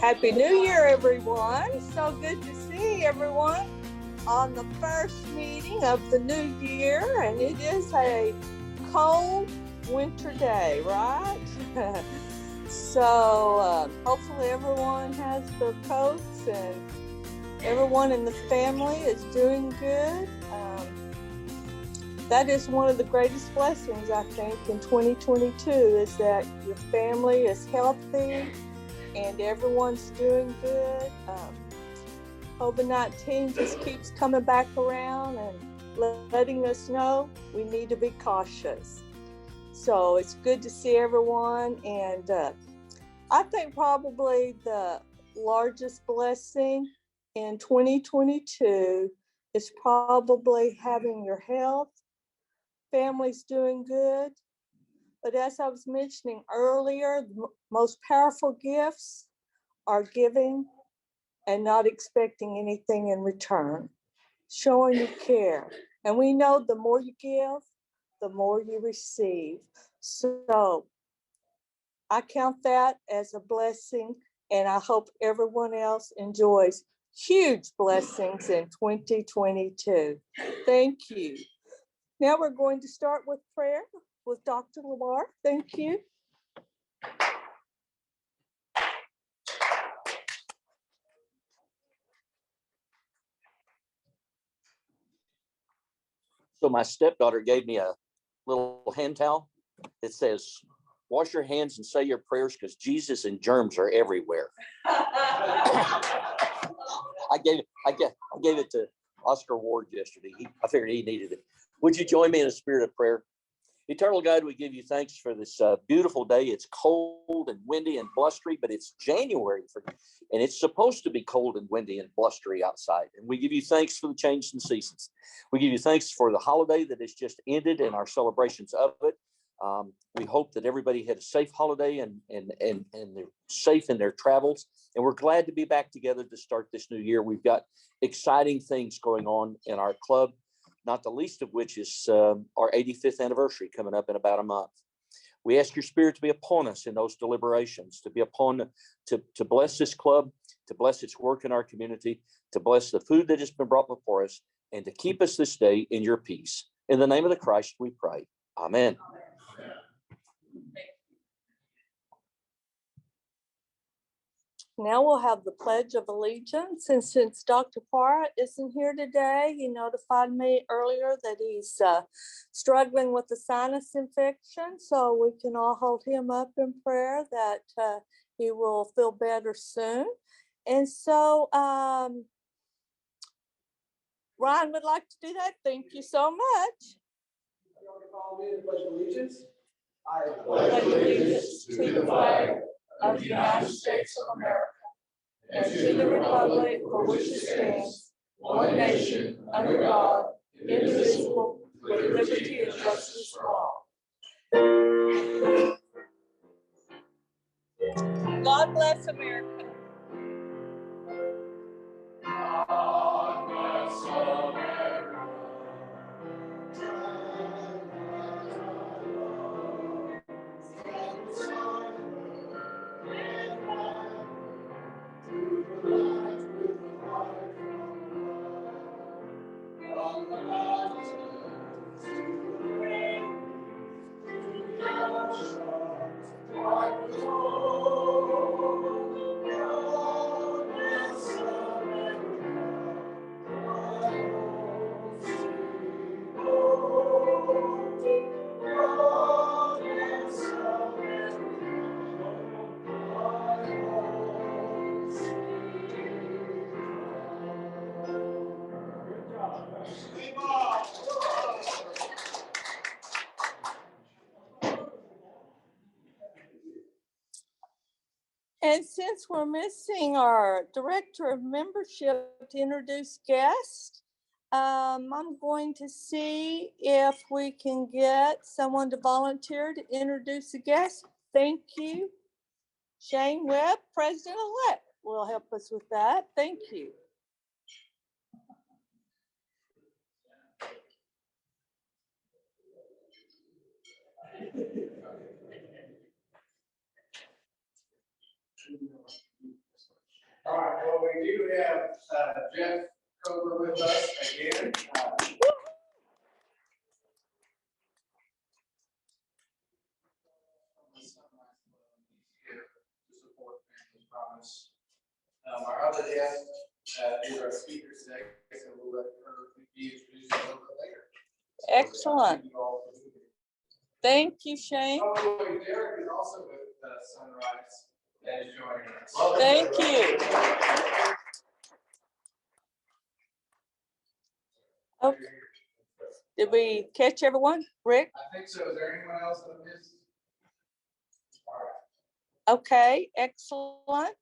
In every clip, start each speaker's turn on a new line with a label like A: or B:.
A: Happy New Year, everyone. So good to see everyone on the first meeting of the new year. And it is a cold winter day, right? So hopefully everyone has their coats and everyone in the family is doing good. That is one of the greatest blessings, I think, in 2022 is that your family is healthy and everyone's doing good. COVID-19 just keeps coming back around and letting us know we need to be cautious. So it's good to see everyone. And I think probably the largest blessing in 2022 is probably having your health. Family's doing good. But as I was mentioning earlier, the most powerful gifts are giving and not expecting anything in return, showing you care. And we know the more you give, the more you receive. So I count that as a blessing, and I hope everyone else enjoys huge blessings in 2022. Thank you. Now we're going to start with prayer with Dr. Lamar. Thank you.
B: So my stepdaughter gave me a little hand towel that says, wash your hands and say your prayers because Jesus and germs are everywhere. I gave it to Oscar Ward yesterday. I figured he needed it. Would you join me in a spirit of prayer? Eternal God, we give you thanks for this beautiful day. It's cold and windy and blustery, but it's January, and it's supposed to be cold and windy and blustery outside. And we give you thanks for the change in seasons. We give you thanks for the holiday that has just ended and our celebrations of it. We hope that everybody had a safe holiday and they're safe in their travels. And we're glad to be back together to start this new year. We've got exciting things going on in our club, not the least of which is our 85th anniversary coming up in about a month. We ask your spirit to be upon us in those deliberations, to be upon, to bless this club, to bless its work in our community, to bless the food that has been brought before us, and to keep us this day in your peace. In the name of the Christ, we pray. Amen.
A: Now we'll have the Pledge of Allegiance. And since Dr. Parra isn't here today, he notified me earlier that he's struggling with a sinus infection. So we can all hold him up in prayer that he will feel better soon. And so Ryan would like to do that. Thank you so much.
C: You want to follow me in the Pledge of Allegiance?
D: I pledge allegiance to the flag of the United States of America and to the republic for which it stands, one nation, under God, indivisible, with liberty and justice for all.
A: God bless America.
D: God bless America.
A: And since we're missing our director of membership to introduce guests, I'm going to see if we can get someone to volunteer to introduce the guest. Thank you. Shane Webb, President-elect, will help us with that. Thank you.
C: well, we do have Jeff Cover with us again. Here to support Family's Promise. Our other guest is our speaker today, so we'll let her be introduced a little bit later.
A: Excellent. Thank you, Shane.
C: Oh, Derek is also with Sunrise and is joining us.
A: Thank you. Okay. Did we catch everyone? Rick?
C: I think so. Is there anyone else that missed? All right.
A: Okay, excellent.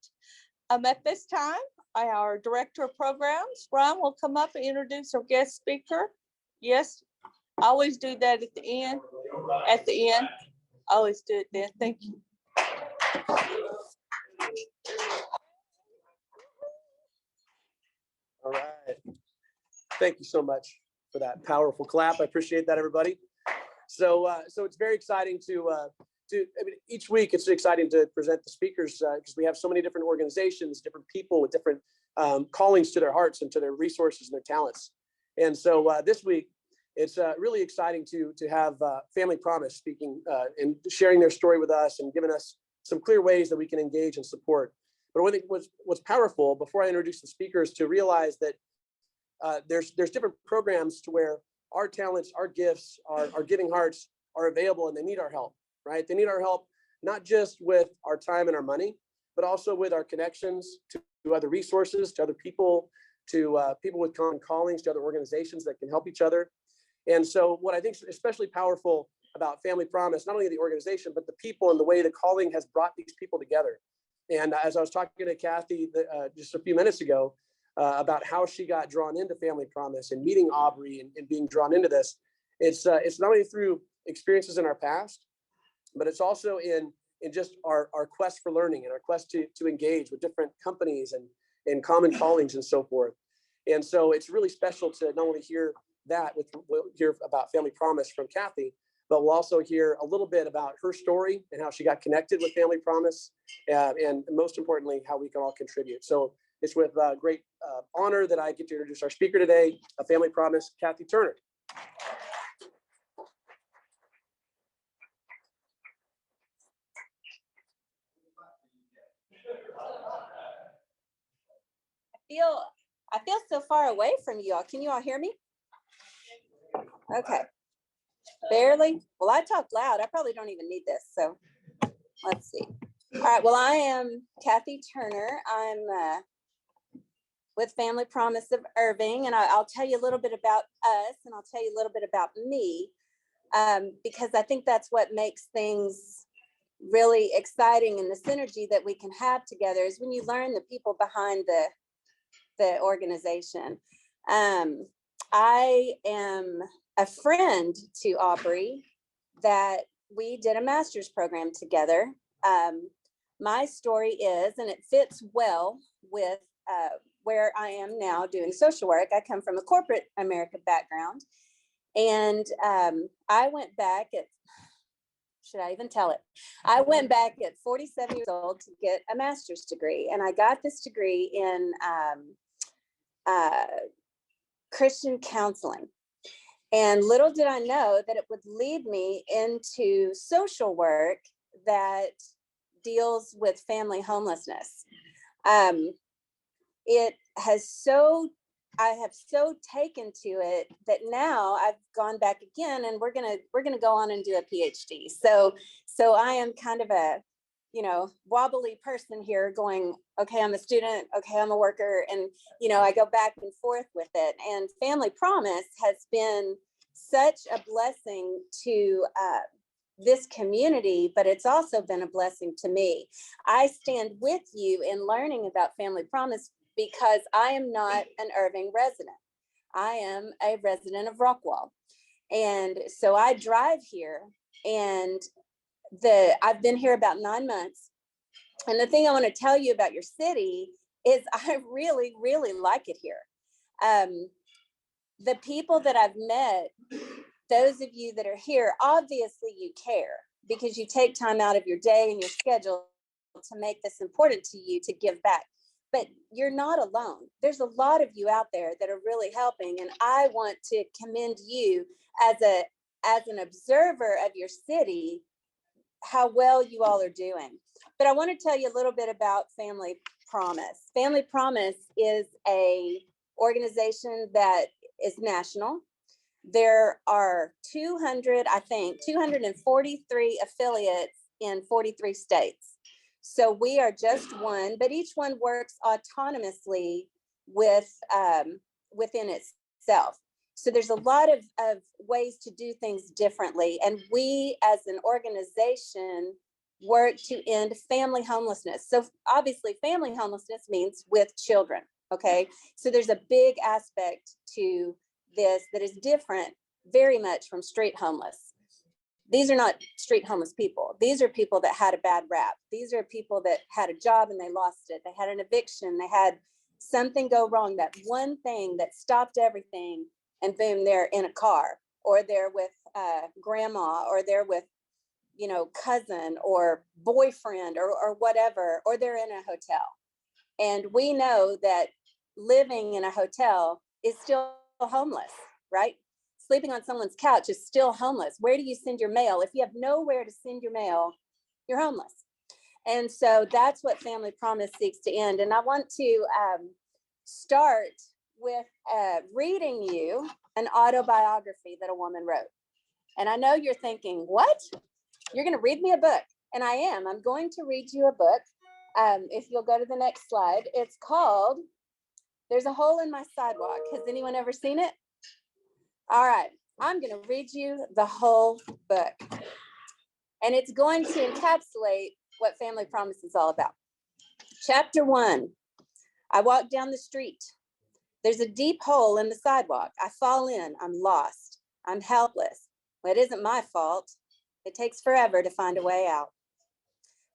A: At this time, our Director of Programs, Ron, will come up and introduce our guest speaker. Yes, I always do that at the end. At the end, I always do it then. Thank you.
E: All right. Thank you so much for that powerful clap. I appreciate that, everybody. So it's very exciting each week it's exciting to present the speakers because we have so many different organizations, different people with different callings to their hearts and to their resources and their talents. And so this week, it's really exciting to have Family Promise speaking and sharing their story with us and giving us some clear ways that we can engage and support. But I think what's powerful, before I introduce the speakers, to realize that there's different programs to where our talents, our gifts, our giving hearts are available, and they need our help, right? They need our help, not just with our time and our money, but also with our connections to other resources, to other people, to people with common callings, to other organizations that can help each other. And so what I think is especially powerful about Family Promise, not only the organization, but the people and the way the calling has brought these people together. And as I was talking to Kathy just a few minutes ago about how she got drawn into Family Promise and meeting Aubrey and being drawn into this, it's not only through experiences in our past, but it's also in just our quest for learning and our quest to engage with different companies and common callings and so forth. And so it's really special to not only hear that, we'll hear about Family Promise from Kathy, but we'll also hear a little bit about her story and how she got connected with Family Promise, and most importantly, how we can all contribute. So it's with great honor that I get to introduce our speaker today, Family Promise, Kathy Turner.
F: I feel so far away from you all. Can you all hear me? Okay. Barely? Well, I talk loud. I probably don't even need this. So let's see. All right. Well, I am Kathy Turner. I'm with Family Promise of Irving, and I'll tell you a little bit about us, and I'll tell you a little bit about me, because I think that's what makes things really exciting, and the synergy that we can have together is when you learn the people behind the organization. I am a friend to Aubrey that we did a master's program together. My story is, and it fits well with where I am now doing social work. I come from a corporate America background, and I went back at, should I even tell it? I went back at 47 years old to get a master's degree, and I got this degree in Christian counseling. And little did I know that it would lead me into social work that deals with family homelessness. It has I have so taken to it that now I've gone back again, and we're gonna go on and do a PhD. So I am kind of a wobbly person here, going, okay, I'm a student, okay, I'm a worker, and I go back and forth with it. And Family Promise has been such a blessing to this community, but it's also been a blessing to me. I stand with you in learning about Family Promise because I am not an Irving resident. I am a resident of Rockwall. And so I drive here, and I've been here about 9 months. And the thing I want to tell you about your city is I really, really like it here. The people that I've met, those of you that are here, obviously you care because you take time out of your day and your schedule to make this important to you to give back. but you're not alone. There's a lot of you out there that are really helping. And I want to commend you as an observer of your city, how well you all are doing. But I want to tell you a little bit about Family Promise. Family Promise is a organization that is national. There are 243 affiliates in 43 states. So we are just one, but each one works autonomously with within itself. So there's a lot of ways to do things differently. And we as an organization work to end family homelessness. So obviously family homelessness means with children, okay? So there's a big aspect to this that is different very much from street homeless. These are not street homeless people. These are people that had a bad rap. These are people that had a job and they lost it. They had an eviction. They had something go wrong, that one thing that stopped everything, and boom, they're in a car, or they're with grandma, or they're with, you know, cousin or boyfriend or whatever, or they're in a hotel. And we know that living in a hotel is still homeless, right? Sleeping on someone's couch is still homeless. Where do you send your mail? If you have nowhere to send your mail, you're homeless. And so that's what Family Promise seeks to end. And I want to start with reading you an autobiography that a woman wrote. And I know you're thinking, what? You're going to read me a book? And I am. I'm going to read you a book. If you'll go to the next slide, it's called There's a Hole in My Sidewalk. Has anyone ever seen it? All right, I'm going to read you the whole book. And it's going to encapsulate what Family Promise is all about. Chapter 1, I walk down the street. There's a deep hole in the sidewalk. I fall in, I'm lost, I'm helpless. Well, it isn't my fault. It takes forever to find a way out.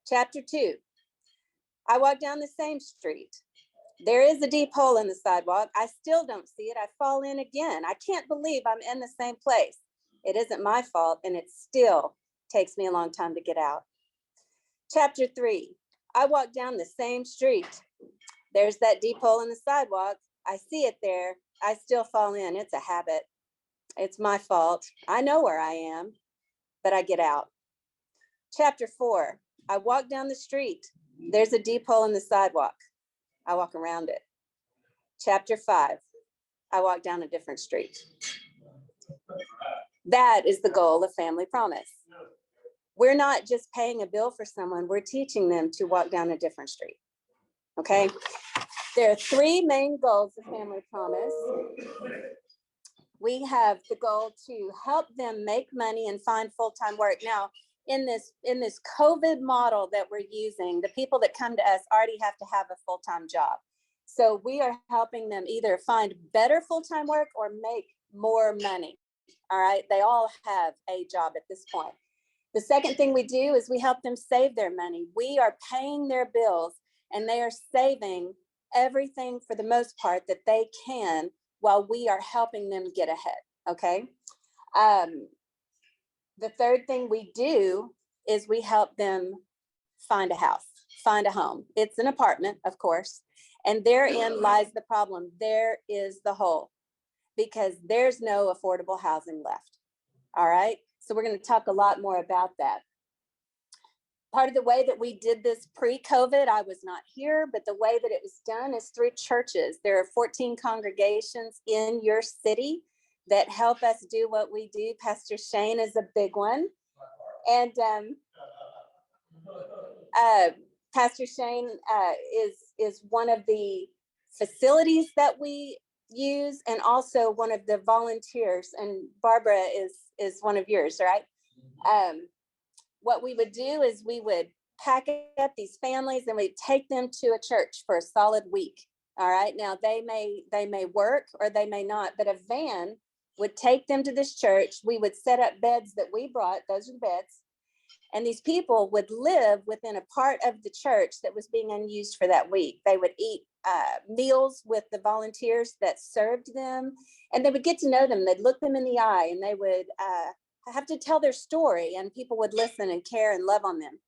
F: Chapter 2, I walk down the same street. There is a deep hole in the sidewalk. I still don't see it. I fall in again. I can't believe I'm in the same place. It isn't my fault, and it still takes me a long time to get out. Chapter 3, I walk down the same street. There's that deep hole in the sidewalk. I see it there. I still fall in. It's a habit. It's my fault. I know where I am, but I get out. Chapter 4, I walk down the street. There's a deep hole in the sidewalk. I walk around it. Chapter 5, I walk down a different street. That is the goal of Family Promise. We're not just paying a bill for someone, we're teaching them to walk down a different street, okay? There are 3 main goals of Family Promise. We have the goal to help them make money and find full-time work. Now, in this COVID model that we're using, the people that come to us already have to have a full-time job. So we are helping them either find better full-time work or make more money. All right, they all have a job at this point. The second thing we do is we help them save their money. We are paying their bills and they are saving everything for the most part that they can while we are helping them get ahead, okay? The third thing we do is we help them find a house, find a home. It's an apartment, of course, and therein lies the problem. There is the hole, because there's no affordable housing left, all right? So we're gonna talk a lot more about that. Part of the way that we did this pre-COVID, I was not here, but the way that it was done is through churches. There are 14 congregations in your city that help us do what we do. Pastor Shane is a big one. And Pastor Shane is one of the facilities that we use, and also one of the volunteers, and Barbara is one of yours, right? What we would do is we would pack up these families and we'd take them to a church for a solid week. All right, now they may work or they may not, but a van would take them to this church. We would set up beds that we brought, those are the beds, and these people would live within a part of the church that was being unused for that week. They would eat meals with the volunteers that served them, and they would get to know them. They'd look them in the eye, and they would have to tell their story, and people would listen and care and love on them.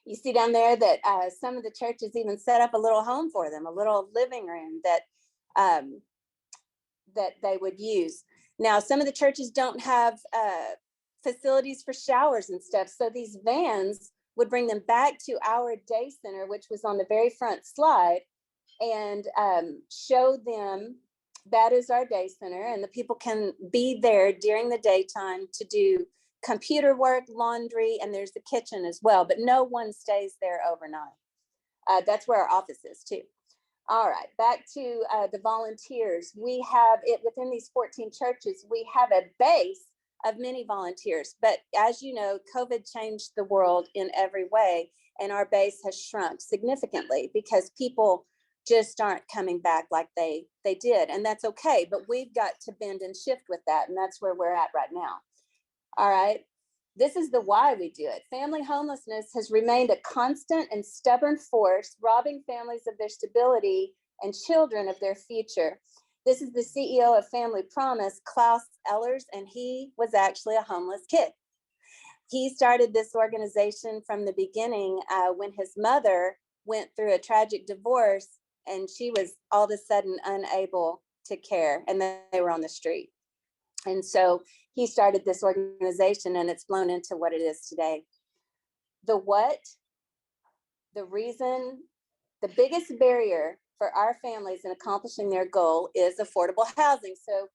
F: You see down there that some of the churches even set up a little home for them, a little living room that that they would use. Now, some of the churches don't have facilities for showers and stuff, so these vans would bring them back to our day center, which was on the very front slide, and show them that is our day center, and the people can be there during the daytime to do computer work, laundry, and there's the kitchen as well, but no one stays there overnight. That's where our office is too. All right, back to the volunteers. We have it within these 14 churches. We have a base of many volunteers, but as you know, COVID changed the world in every way, and our base has shrunk significantly because people just aren't coming back like they did, and that's okay, but we've got to bend and shift with that, and that's where we're at right now. All right, this is the why we do it. Family homelessness has remained a constant and stubborn force, robbing families of their stability and children of their future. This is the CEO of Family Promise, Klaus Ellers, and he was actually a homeless kid. He started this organization from the beginning when his mother went through a tragic divorce, and she was all of a sudden unable to care, and then they were on the street. And so he started this organization, and it's blown into what it is today. The what, the reason, the biggest barrier for our families in accomplishing their goal is affordable housing. So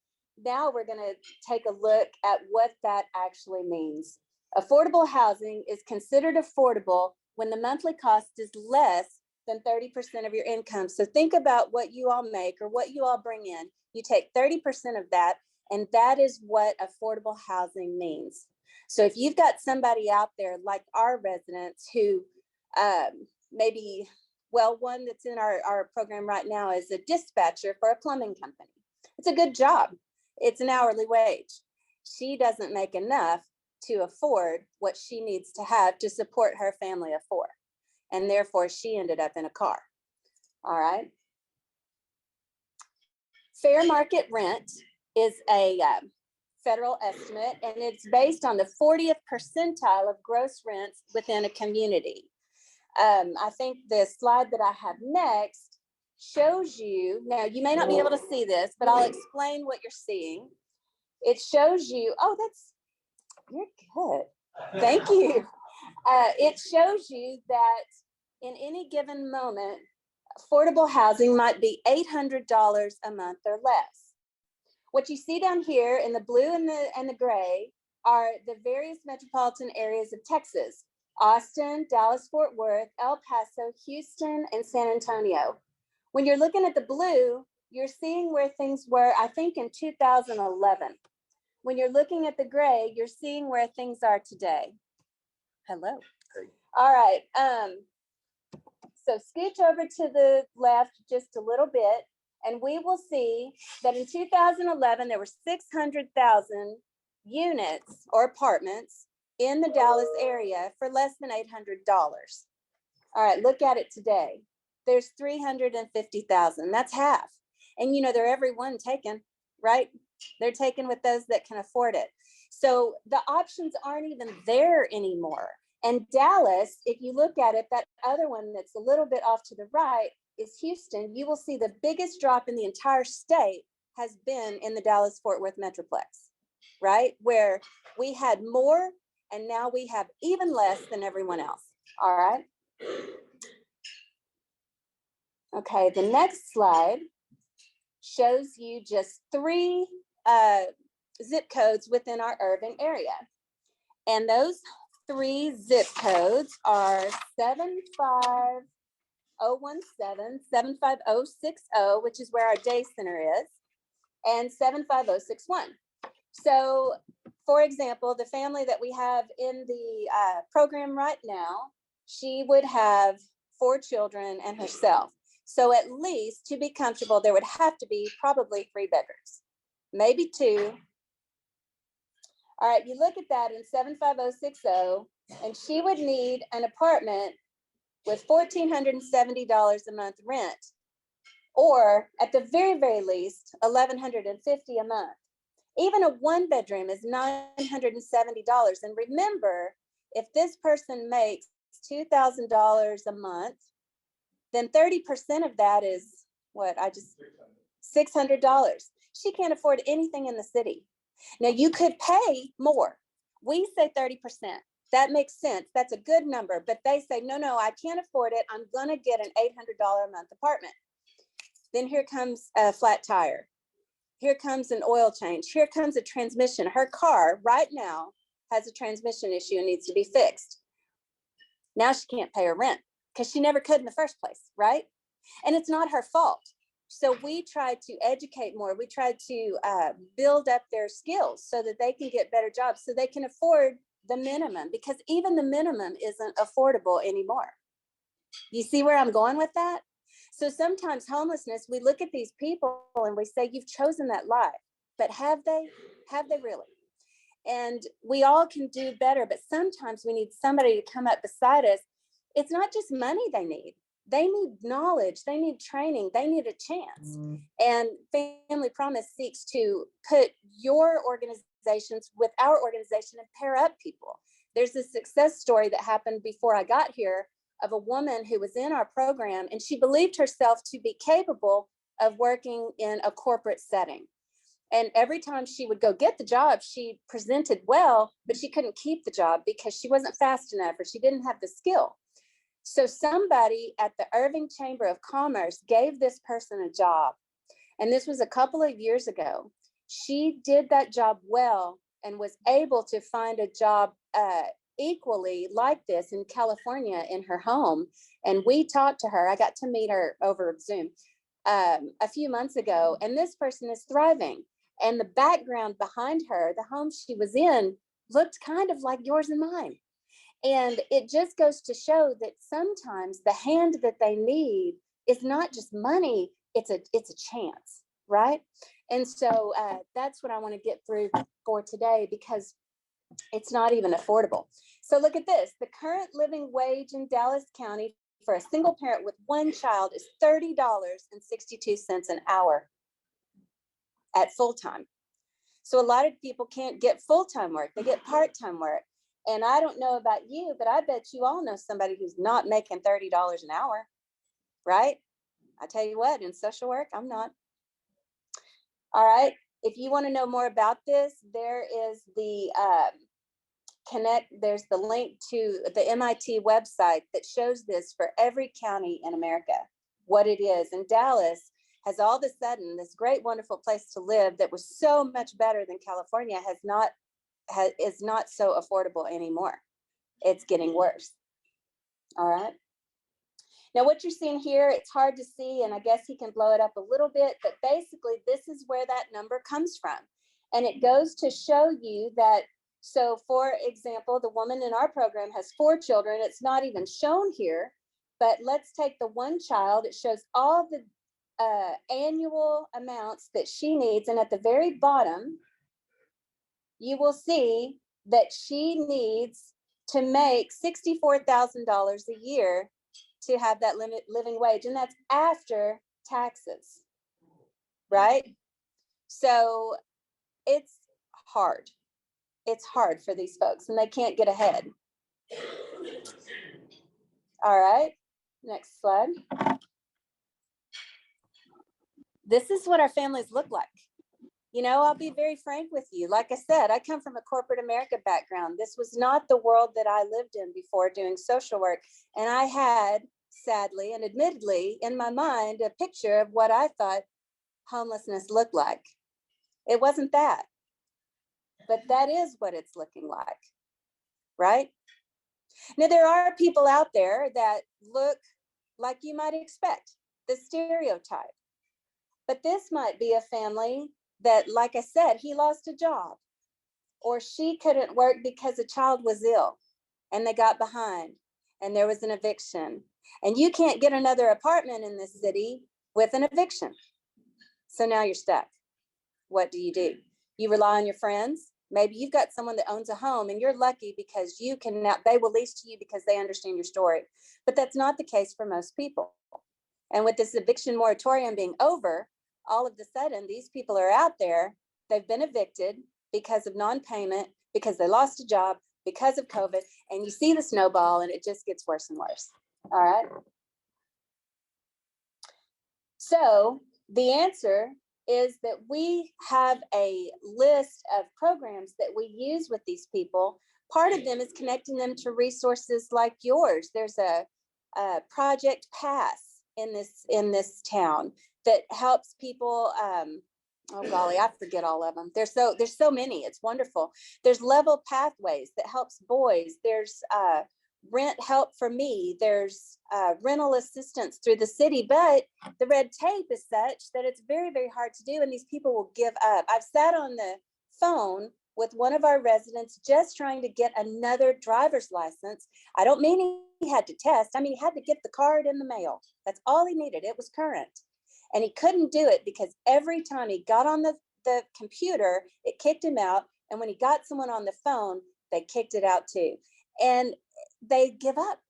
F: now we're going to take a look at what that actually means. Affordable housing is considered affordable when the monthly cost is less than 30% of your income. So think about what you all make or what you all bring in. You take 30% of that, and that is what affordable housing means. So if you've got somebody out there like our residents who maybe, well, one that's in our program right now is a dispatcher for a plumbing company. It's a good job. It's an hourly wage. She doesn't make enough to afford what she needs to have to support her family of 4. And therefore she ended up in a car. All right. Fair market rent is a federal estimate, and it's based on the 40th percentile of gross rents within a community. I think the slide that I have next shows you, now you may not be able to see this, but I'll explain what you're seeing. It shows you, oh, you're good. Thank you. It shows you that in any given moment, affordable housing might be $800 a month or less. What you see down here in the blue and the gray are the various metropolitan areas of Texas: Austin, Dallas, Fort Worth, El Paso, Houston, and San Antonio. When you're looking at the blue, you're seeing where things were, I think, in 2011. When you're looking at the gray, you're seeing where things are today. Hello. Hey. All right. So scooch over to the left just a little bit, and we will see that in 2011, there were 600,000 units or apartments in the Dallas area for less than $800. All right, look at it today. There's 350,000. That's half. And you know, they're every one taken, right? They're taken with those that can afford it. So the options aren't even there anymore. And Dallas, if you look at it, that other one that's a little bit off to the right is Houston. You will see the biggest drop in the entire state has been in the Dallas-Fort Worth Metroplex, right? Where we had more, and now we have even less than everyone else. All right. Okay, the next slide shows you just 3 zip codes within our Irving area. And those 3 zip codes are 75017, 75060, which is where our day center is, and 75061. So, for example, the family that we have in the program right now, she would have 4 children and herself. So at least to be comfortable, there would have to be probably 3 bedrooms, maybe 2. All right, you look at that in 75060, and she would need an apartment with $1,470 a month rent, or at the very, very least, $1,150 a month. Even a 1-bedroom is $970. And remember, if this person makes $2,000 a month, then 30% of that is what $600. She can't afford anything in the city. Now you could pay more. We say 30%. That makes sense. That's a good number, but they say, no, I can't afford it. I'm going to get an $800 a month apartment. Then here comes a flat tire. Here comes an oil change. Here comes a transmission. Her car right now has a transmission issue and needs to be fixed. Now she can't pay her rent because she never could in the first place, right? And it's not her fault. So we tried to educate more. We tried to build up their skills so that they can get better jobs, so they can afford the minimum, because even the minimum isn't affordable anymore. You see where I'm going with that? So sometimes homelessness, we look at these people and we say, you've chosen that life, but have they? Have they really? And we all can do better, but sometimes we need somebody to come up beside us. It's not just money they need. They need knowledge, they need training, they need a chance. And Family Promise seeks to put your organizations with our organization and pair up people. There's a success story that happened before I got here of a woman who was in our program, and she believed herself to be capable of working in a corporate setting. And every time she would go get the job, she presented well, but she couldn't keep the job because she wasn't fast enough or she didn't have the skill. So somebody at the Irving Chamber of Commerce gave this person a job. And this was a couple of years ago. She did that job well and was able to find a job equally like this in California in her home. And we talked to her. I got to meet her over Zoom a few months ago. And this person is thriving. And the background behind her, the home she was in, looked kind of like yours and mine. And it just goes to show that sometimes the hand that they need is not just money, it's a chance, right? And so that's what I want to get through for today, because it's not even affordable. So look at this. The current living wage in Dallas County for a single parent with one child is $30.62 an hour at full time. So a lot of people can't get full-time work, they get part-time work. And I don't know about you, but I bet you all know somebody who's not making $30 an hour, right? I tell you what, in social work, I'm not. All right. If you want to know more about this, there is the there's the link to the MIT website that shows this for every county in America, what it is. And Dallas has all of a sudden this great, wonderful place to live that was so much better than California is not so affordable anymore. It's getting worse. All right. Now what you're seeing here, it's hard to see, and I guess he can blow it up a little bit, but basically this is where that number comes from. And it goes to show you that, so for example, the woman in our program has 4 children. It's not even shown here, but let's take the one child. It shows all the annual amounts that she needs. And at the very bottom, you will see that she needs to make $64,000 a year to have that living wage. And that's after taxes, right? So it's hard. It's hard for these folks and they can't get ahead. All right, next slide. This is what our families look like. You know, I'll be very frank with you. Like I said, I come from a corporate America background. This was not the world that I lived in before doing social work. And I had, sadly and admittedly, in my mind, a picture of what I thought homelessness looked like. It wasn't that, but that is what it's looking like, right? Now, there are people out there that look like you might expect, the stereotype. But this might be a family that, like I said, he lost a job, or she couldn't work because a child was ill and they got behind and there was an eviction. And you can't get another apartment in this city with an eviction. So now you're stuck. What do? You rely on your friends. Maybe you've got someone that owns a home and you're lucky because you can now, they will lease to you because they understand your story. But that's not the case for most people. And with this eviction moratorium being over, all of a sudden, these people are out there, they've been evicted because of non-payment, because they lost a job, because of COVID, and you see the snowball and it just gets worse and worse. All right. So the answer is that we have a list of programs that we use with these people. Part of them is connecting them to resources like yours. There's a Project Pass in this town that helps people. Oh golly, I forget all of them. There's so many. It's wonderful. There's Level Pathways that helps boys. There's Rent Help for Me. There's rental assistance through the city, but the red tape is such that it's very, very hard to do, and these people will give up. I've sat on the phone with one of our residents just trying to get another driver's license. I don't mean he had to test. I mean, he had to get the card in the mail. That's all he needed. It was current. And he couldn't do it because every time he got on the computer, it kicked him out. And when he got someone on the phone, they kicked it out too. And they give up.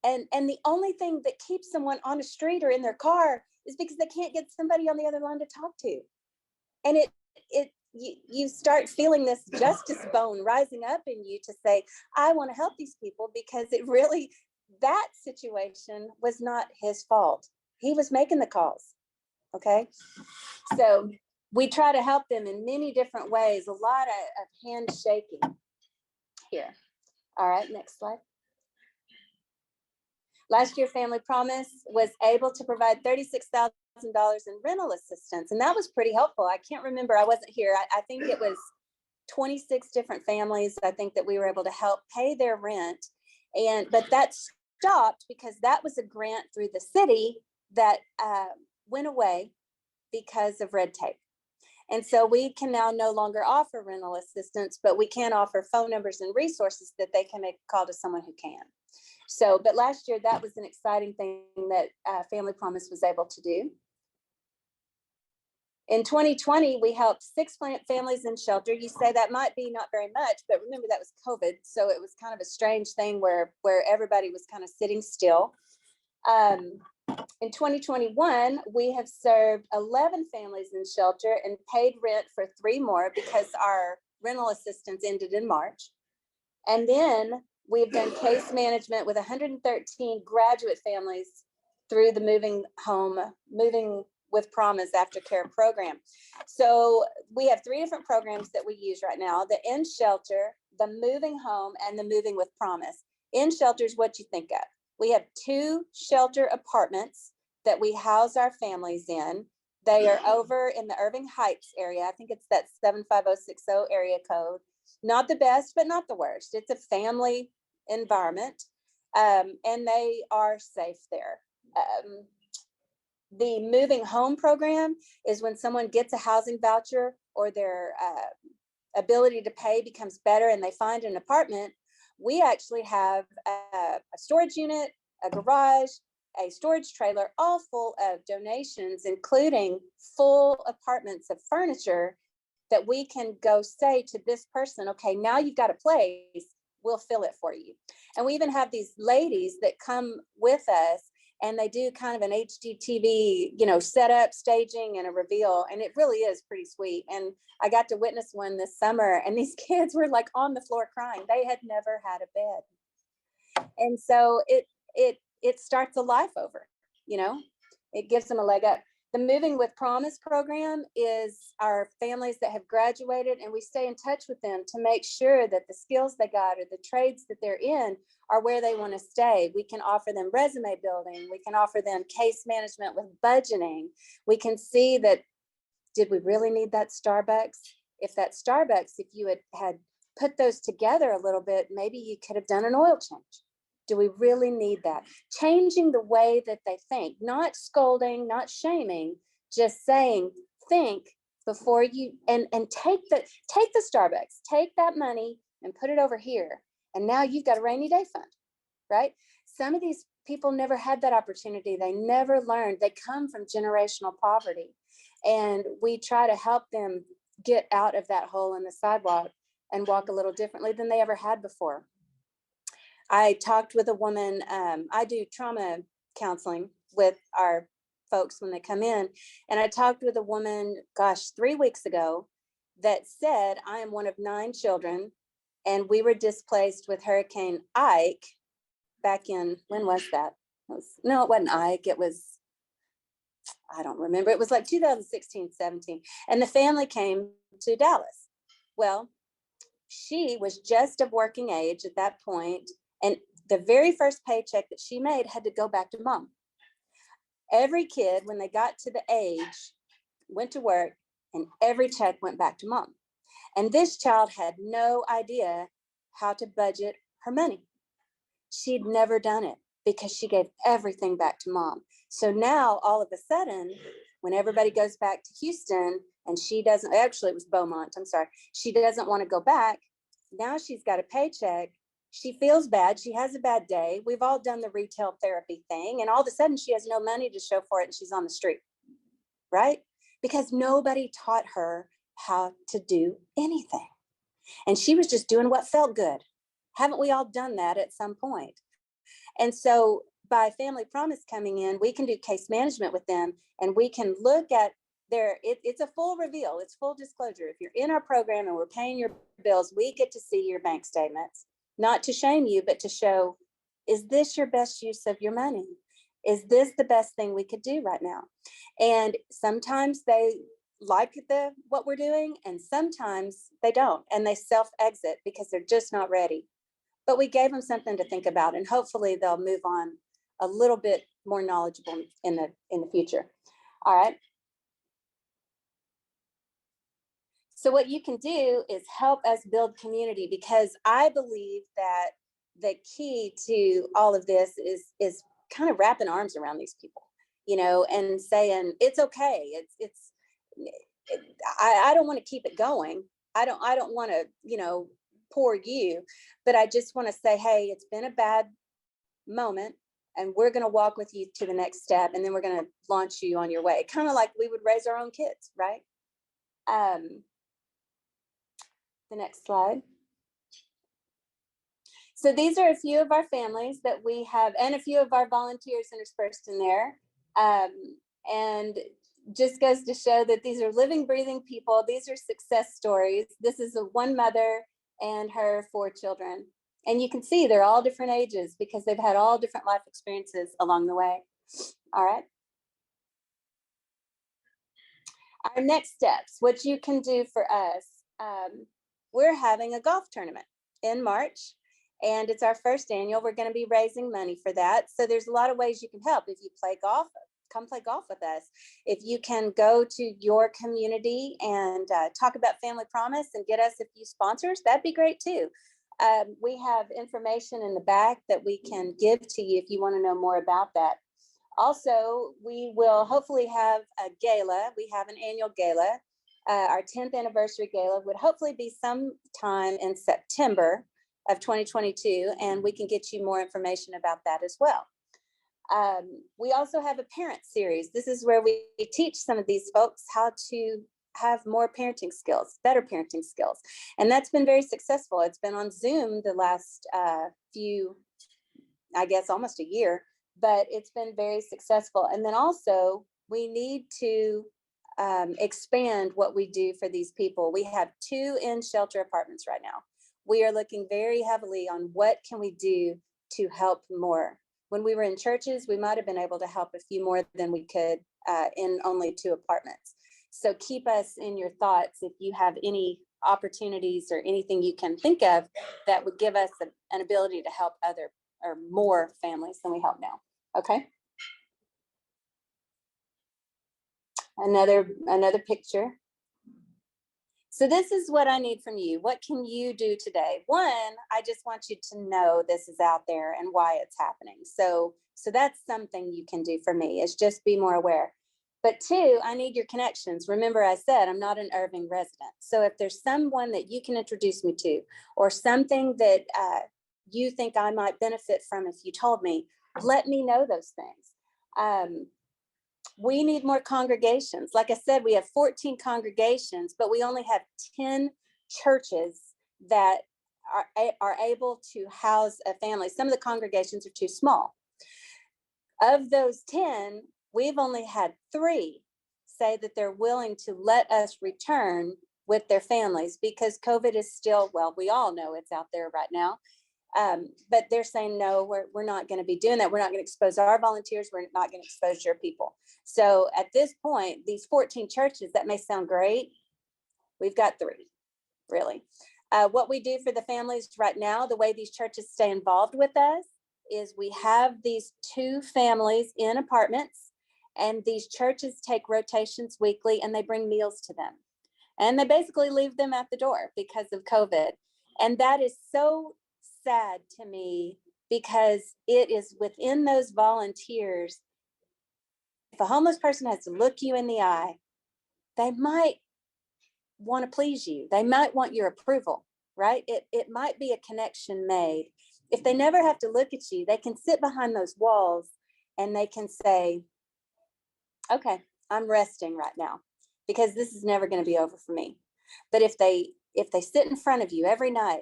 F: And the only thing that keeps someone on a street or in their car is because they can't get somebody on the other line to talk to. And you start feeling this justice bone rising up in you to say, I want to help these people, because that situation was not his fault. He was making the calls. Okay. So we try to help them in many different ways, a lot of handshaking here. All right, next slide. Last year, Family Promise was able to provide $36,000 in rental assistance, and that was pretty helpful. I can't remember, I wasn't here. I think it was 26 different families, I think, that we were able to help pay their rent. But that stopped because that was a grant through the city that went away because of red tape. And so we can now no longer offer rental assistance, but we can offer phone numbers and resources that they can make a call to someone who can. So, but last year, that was an exciting thing that Family Promise was able to do. In 2020, we helped 6 families in shelter. You say that might be not very much, but remember that was COVID. So it was kind of a strange thing where everybody was kind of sitting still. In 2021, we have served 11 families in shelter and paid rent for 3 more because our rental assistance ended in March. And then we've done case management with 113 graduate families through the Moving with Promise aftercare program. So we have 3 different programs that we use right now: the In Shelter, the Moving Home, and the Moving with Promise. In Shelter is what you think of. We have 2 shelter apartments that we house our families in. They are over in the Irving Heights area. I think it's that 75060 area code. Not the best, but not the worst. It's a family environment, and they are safe there. The Moving Home program is when someone gets a housing voucher or their ability to pay becomes better and they find an apartment. We actually have a storage unit, a garage, a storage trailer, all full of donations, including full apartments of furniture that we can go say to this person, okay, now you've got a place, we'll fill it for you. And we even have these ladies that come with us, and they do kind of an HGTV, setup, staging, and a reveal. And it really is pretty sweet. And I got to witness one this summer, and these kids were like on the floor crying. They had never had a bed. And so it starts a life over, it gives them a leg up. The Moving with Promise program is our families that have graduated, and we stay in touch with them to make sure that the skills they got or the trades that they're in are where they want to stay. We can offer them resume building. We can offer them case management with budgeting. We can see that, did we really need that Starbucks? If that Starbucks, if you had put those together a little bit, maybe you could have done an oil change. Do we really need that? Changing the way that they think, not scolding, not shaming, just saying, think before you, and take the Starbucks, take that money and put it over here. And now you've got a rainy day fund, right? Some of these people never had that opportunity. They never learned. They come from generational poverty. And we try to help them get out of that hole in the sidewalk and walk a little differently than they ever had before. I talked with a woman, I do trauma counseling with our folks when they come in. And I talked with a woman, 3 weeks ago, that said, I am one of 9 children. And we were displaced with Hurricane Ike back in, when was that? No, it wasn't Ike. It was, I don't remember. It was like 2016, 17. And the family came to Dallas. Well, she was just of working age at that point, and the very first paycheck that she made had to go back to mom. Every kid, when they got to the age, went to work, and every check went back to mom. And this child had no idea how to budget her money. She'd never done it because she gave everything back to mom. So now all of a sudden, when everybody goes back to Houston and she doesn't, actually it was Beaumont, I'm sorry, she doesn't want to go back. Now she's got a paycheck. She feels bad. She has a bad day. We've all done the retail therapy thing. And all of a sudden she has no money to show for it and she's on the street, right? Because nobody taught her how to do anything. And she was just doing what felt good. Haven't we all done that at some point? And so by Family Promise coming in, we can do case management with them, and we can look at it's a full reveal, it's full disclosure. If you're in our program and we're paying your bills, we get to see your bank statements, not to shame you, but to show, is this your best use of your money? Is this the best thing we could do right now? And sometimes they like what we're doing, and sometimes they don't, and they self-exit because they're just not ready. But we gave them something to think about, and hopefully they'll move on a little bit more knowledgeable in the future. All right. So what you can do is help us build community, because I believe that the key to all of this is kind of wrapping arms around these people, and saying it's okay. I don't want to keep it going. I don't want to, pour you, but I just want to say, hey, it's been a bad moment, and we're going to walk with you to the next step, and then we're going to launch you on your way, kind of like we would raise our own kids, right? The next slide. So these are a few of our families that we have, and a few of our volunteers interspersed in there. And just goes to show that these are living, breathing people. These are success stories. This is one mother and her 4 children. And you can see they're all different ages because they've had all different life experiences along the way. All right. Our next steps, what you can do for us. We're having a golf tournament in March, and it's our first annual. We're going to be raising money for that. So there's a lot of ways you can help. If you play golf, come play golf with us. If you can go to your community and talk about Family Promise and get us a few sponsors, that'd be great too. We have information in the back that we can give to you if you want to know more about that. Also, we will hopefully have a gala. We have an annual gala. Our 10th anniversary gala would hopefully be sometime in September of 2022, and we can get you more information about that as well. We also have a parent series. This is where we teach some of these folks how to have more parenting skills, better parenting skills. And that's been very successful. It's been on Zoom the last few, I guess, almost a year, but it's been very successful. And then also we need to expand what we do for these people. We have 2 in-shelter apartments right now. We are looking very heavily on what can we do to help more. When we were in churches, we might have been able to help a few more than we could in only 2 apartments. So keep us in your thoughts if you have any opportunities or anything you can think of that would give us an ability to help other or more families than we help now. Okay. Another picture. So this is what I need from you. What can you do today? 1, I just want you to know this is out there and why it's happening. So that's something you can do for me, is just be more aware. But 2, I need your connections. Remember, I said I'm not an Irving resident. So if there's someone that you can introduce me to, or something that you think I might benefit from if you told me, let me know those things. We need more congregations. Like I said, we have 14 congregations, but we only have 10 churches that are able to house a family. Some of the congregations are too small. Of those 10, we've only had 3 say that they're willing to let us return with their families, because COVID is still, well, we all know it's out there right now. But they're saying, no, we're not going to be doing that. We're not going to expose our volunteers. We're not going to expose your people. So at this point, these 14 churches, that may sound great. We've got 3, really. What we do for the families right now, the way these churches stay involved with us, is we have these 2 families in apartments, and these churches take rotations weekly, and they bring meals to them. And they basically leave them at the door because of COVID. And that is so sad to me, because it is within those volunteers. If a homeless person has to look you in the eye, they might want to please you. They might want your approval, right? It might be a connection made. If they never have to look at you, they can sit behind those walls and they can say, okay, I'm resting right now, because this is never going to be over for me. But if they sit in front of you every night,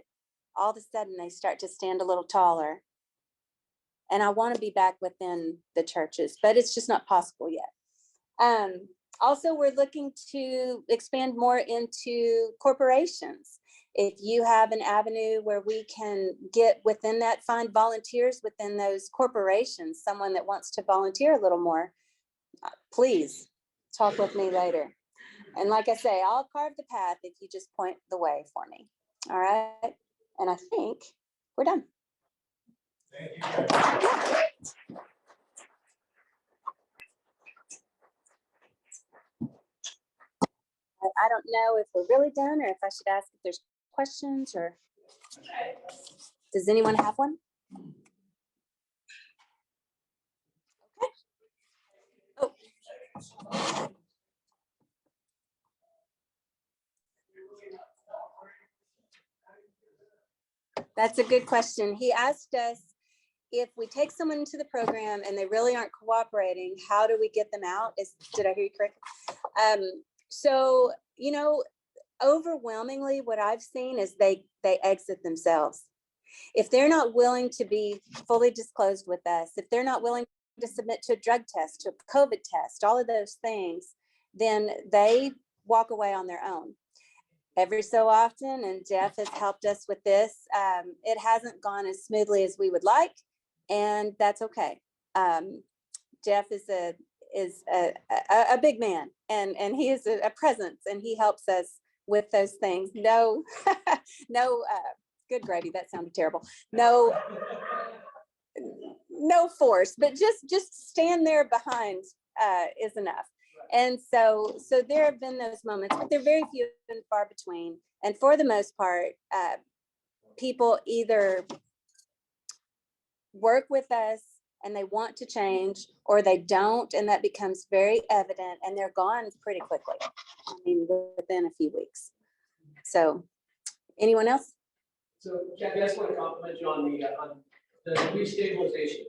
F: all of a sudden they start to stand a little taller. And I want to be back within the churches, but it's just not possible yet. Also, we're looking to expand more into corporations. If you have an avenue where we can get within that, find volunteers within those corporations, someone that wants to volunteer a little more, please talk with me later. And like I say, I'll carve the path if you just point the way for me. All right. And I think we're done.
C: Thank you.
F: I don't know if we're really done, or if I should ask if there's questions, or does anyone have one? Okay. Oh. That's a good question. He asked us, if we take someone into the program and they really aren't cooperating, how do we get them out? Did I hear you correctly? So, overwhelmingly what I've seen is they exit themselves. If they're not willing to be fully disclosed with us, if they're not willing to submit to a drug test, to a COVID test, all of those things, then they walk away on their own. Every so often, and Jeff has helped us with this, it hasn't gone as smoothly as we would like, and that's okay. Jeff is a big man, and he is a presence, and he helps us with those things. No, good gravy, that sounded terrible. No force, but just stand there behind is enough. And so there have been those moments, but they're very few and far between. And for the most part, people either work with us and they want to change, or they don't, and that becomes very evident, and they're gone pretty quickly. I mean, within a few weeks. So, anyone else?
E: So, Kathy, I just want to compliment you on the restabilization.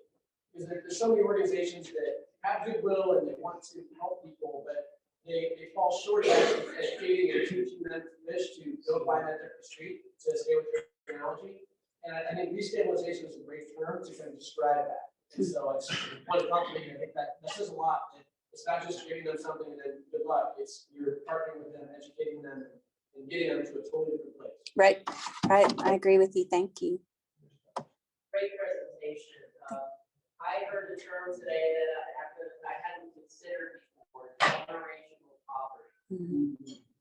E: Because there's so many organizations that have goodwill and they want to help people, but they fall short of educating and teaching them fish to go find that different street, to stay with your analogy. And I think restabilization is a great term to kind of describe that. And so I just want to compliment you. I think that says a lot. It's not just giving them something and then good luck. It's you're partnering with them, educating them, and getting them to a totally different place.
F: Right. I agree with you. Thank you.
G: Great presentation. I heard the term today that I hadn't considered before, generational poverty.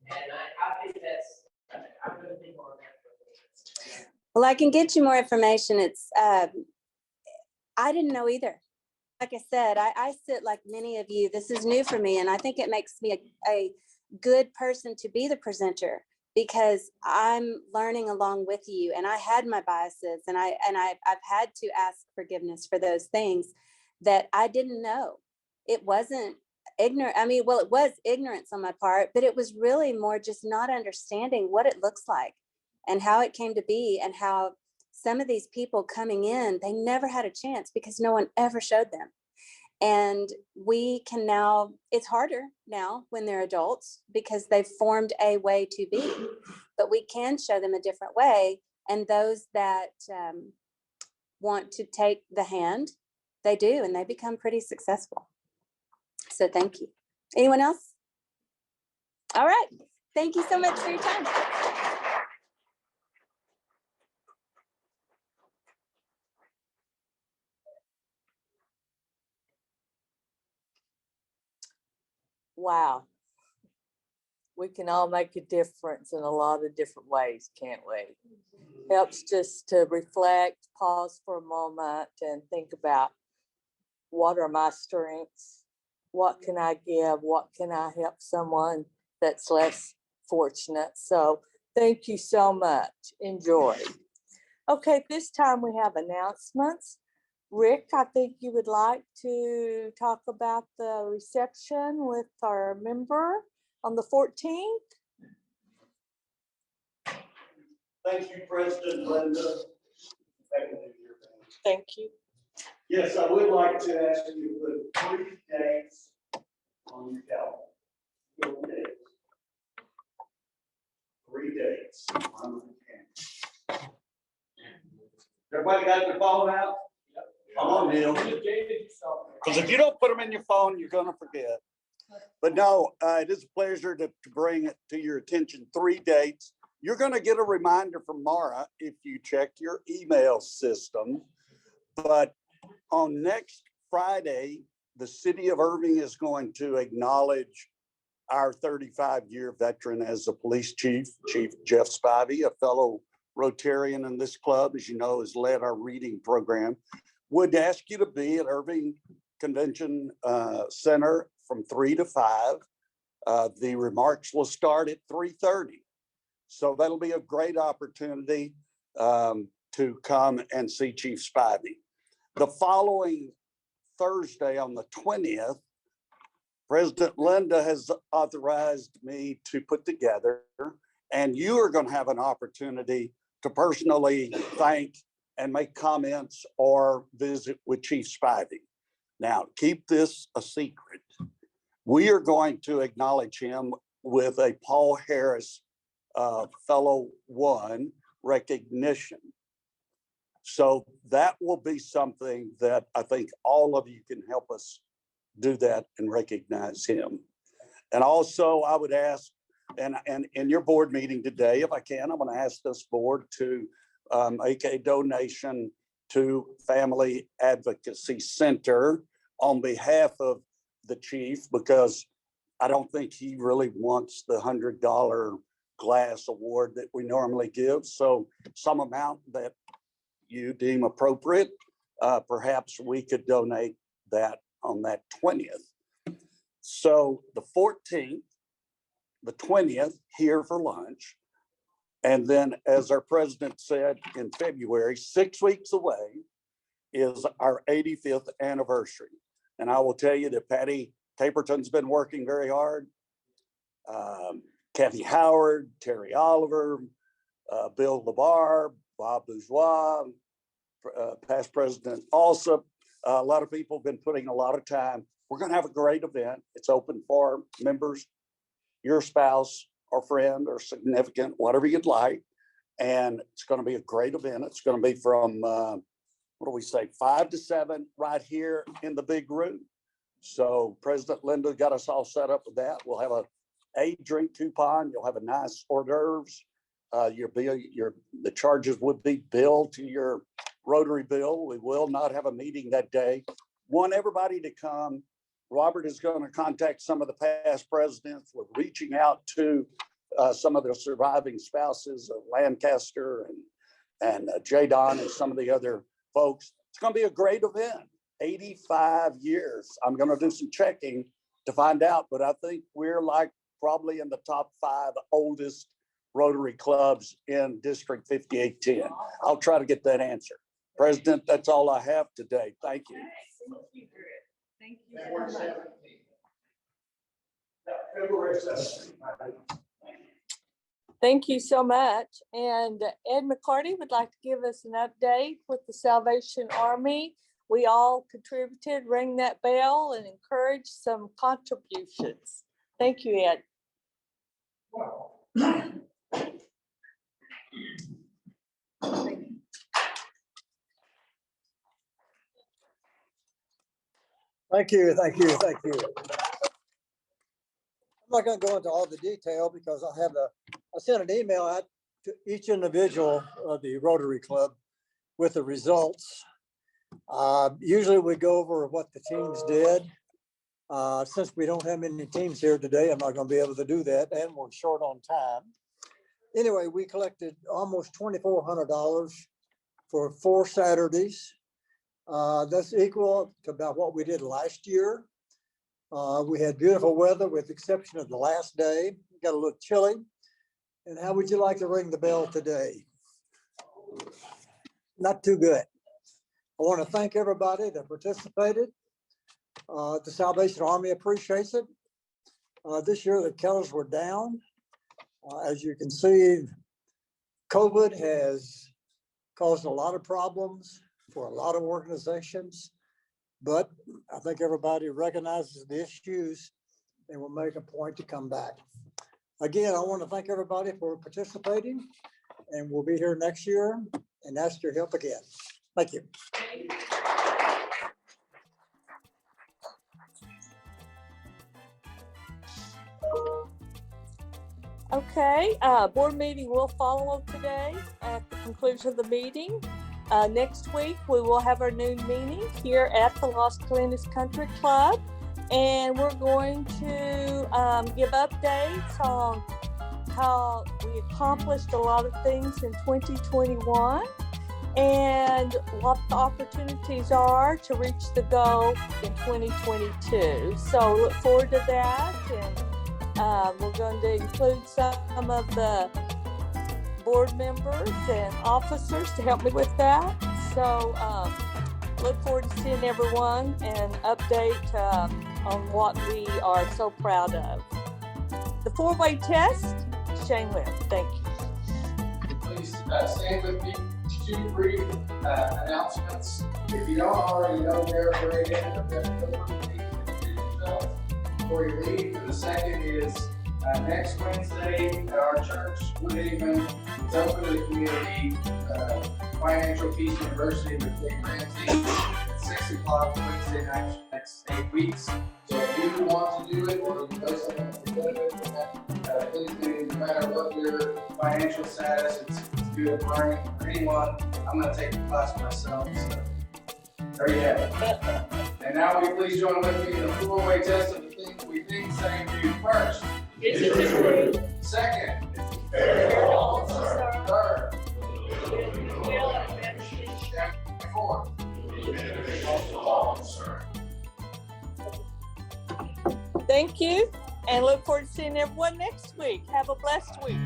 G: And I think I'm going to think on that.
F: Well, I can get you more information. It's I didn't know either. Like I said, I sit like many of you. This is new for me, and I think it makes me a good person to be the presenter, because I'm learning along with you, and I had my biases, and I've had to ask forgiveness for those things that I didn't know. It wasn't ignorant. I mean, well, it was ignorance on my part, but it was really more just not understanding what it looks like and how it came to be, and how some of these people coming in, they never had a chance because no one ever showed them. And we can now, it's harder now when they're adults because they've formed a way to be, but we can show them a different way. And those that want to take the hand, they do, and they become pretty successful. So thank you. Anyone else? All right. Thank you so much for your time.
A: Wow. We can all make a difference in a lot of different ways, can't we? Helps just to reflect, pause for a moment, and think about what are my strengths? What can I give? What can I help someone that's less fortunate? So thank you so much. Enjoy. Okay, this time we have announcements. Rick, I think you would like to talk about the reception with our member on the 14th.
H: Thank you, President Linda.
A: Thank you.
H: Yes, I would like to ask you to put 3 dates on your calendar. 3 dates. Everybody got their phone out? Come on, Neil. Because if you don't put them in your phone, you're going to forget. But no, it is a pleasure to bring it to your attention. 3 dates. You're going to get a reminder from Mara if you check your email system. But on next Friday, the city of Irving is going to acknowledge our 35-year veteran as a police chief, Chief Jeff Spivey, a fellow Rotarian in this club, as you know, has led our reading program. Would ask you to be at Irving Convention Center from 3 to 5. The remarks will start at 3:30. So that'll be a great opportunity to come and see Chief Spivey. The following Thursday on the 20th, President Linda has authorized me to put together, and you are going to have an opportunity to personally thank and make comments or visit with Chief Spivey. Now, keep this a secret. We are going to acknowledge him with a Paul Harris Fellow 1 recognition. So that will be something that I think all of you can help us do that and recognize him. And also I would ask, and in your board meeting today, if I can, I'm going to ask this board to make a donation to Family Advocacy Center on behalf of the chief, because I don't think he really wants the $100 glass award that we normally give. So some amount that you deem appropriate, perhaps we could donate that on that 20th. So the 14th, the 20th, here for lunch. And then, as our president said in February, 6 weeks away is our 85th anniversary. And I will tell you that Patty Caperton's been working very hard. Kathy Howard, Terry Oliver, Bill LeBar, Bob Bourgeois, past president also. A lot of people have been putting a lot of time. We're going to have a great event. It's open for members, your spouse or friend or significant, whatever you'd like. And it's going to be a great event. It's going to be from, 5 to 7 right here in the big room. So President Linda got us all set up with that. We'll have a drink coupon. You'll have a nice hors d'oeuvres. The charges would be billed to your Rotary bill. We will not have a meeting that day. Want everybody to come. Robert is going to contact some of the past presidents. We're reaching out to some of the surviving spouses of Lancaster and J-Don and some of the other folks. It's going to be a great event. 85 years. I'm going to do some checking to find out, but I think we're like probably in the top 5 oldest Rotary clubs in District 5810. I'll try to get that answer. President, that's all I have today. Thank you.
D: Thank you very much.
H: February 17th.
A: Thank you so much. And Ed McCarty would like to give us an update with the Salvation Army. We all contributed, ring that bell, and encourage some contributions. Thank you, Ed.
I: Thank you, thank you, thank you. not going to go into all the detail because I sent an email out to each individual of the Rotary Club with the results. Usually we go over what the teams did. Since we don't have many teams here today, I'm not going to be able to do that, and we're short on time. Anyway, we collected almost $2,400 for 4 Saturdays. That's equal to about what we did last year. We had beautiful weather with the exception of the last day. It got a little chilly. And how would you like to ring the bell today? Not too good. I want to thank everybody that participated. The Salvation Army appreciates it. This year the colors were down. As you can see, COVID has caused a lot of problems for a lot of organizations, but I think everybody recognizes the issues and will make a point to come back. Again, I want to thank everybody for participating, and we'll be here next year and ask your help again. Thank you.
A: Okay, board meeting will follow today at the conclusion of the meeting. Next week, we will have our noon meeting here at the Las Colinas Country Club. And we're going to give updates on how we accomplished a lot of things in 2021 and what the opportunities are to reach the goal in 2022. So look forward to that. And we're going to include some of the board members and officers to help me with that. So look forward to seeing everyone and update on what we are so proud of. The 4-way test, Shane Webb, thank you.
C: Please stand with me. 2 brief announcements. If you don't already know, they're very before you leave. The second is next Wednesday at our church, Woodhaven. It's open to the community. Financial Peace University with Dave Ramsey at 6 o'clock Wednesday night for the next 8 weeks. So if you want to do it or you know someone who can benefit from that, please do. No matter what your financial status, it's good for anyone. I'm going to take the class myself. So there you have it. And now will you please join with me in the 4-way test of the things we think, say, and do. First, second, third, fourth.
A: Thank you, and look forward to seeing everyone next week. Have a blessed week.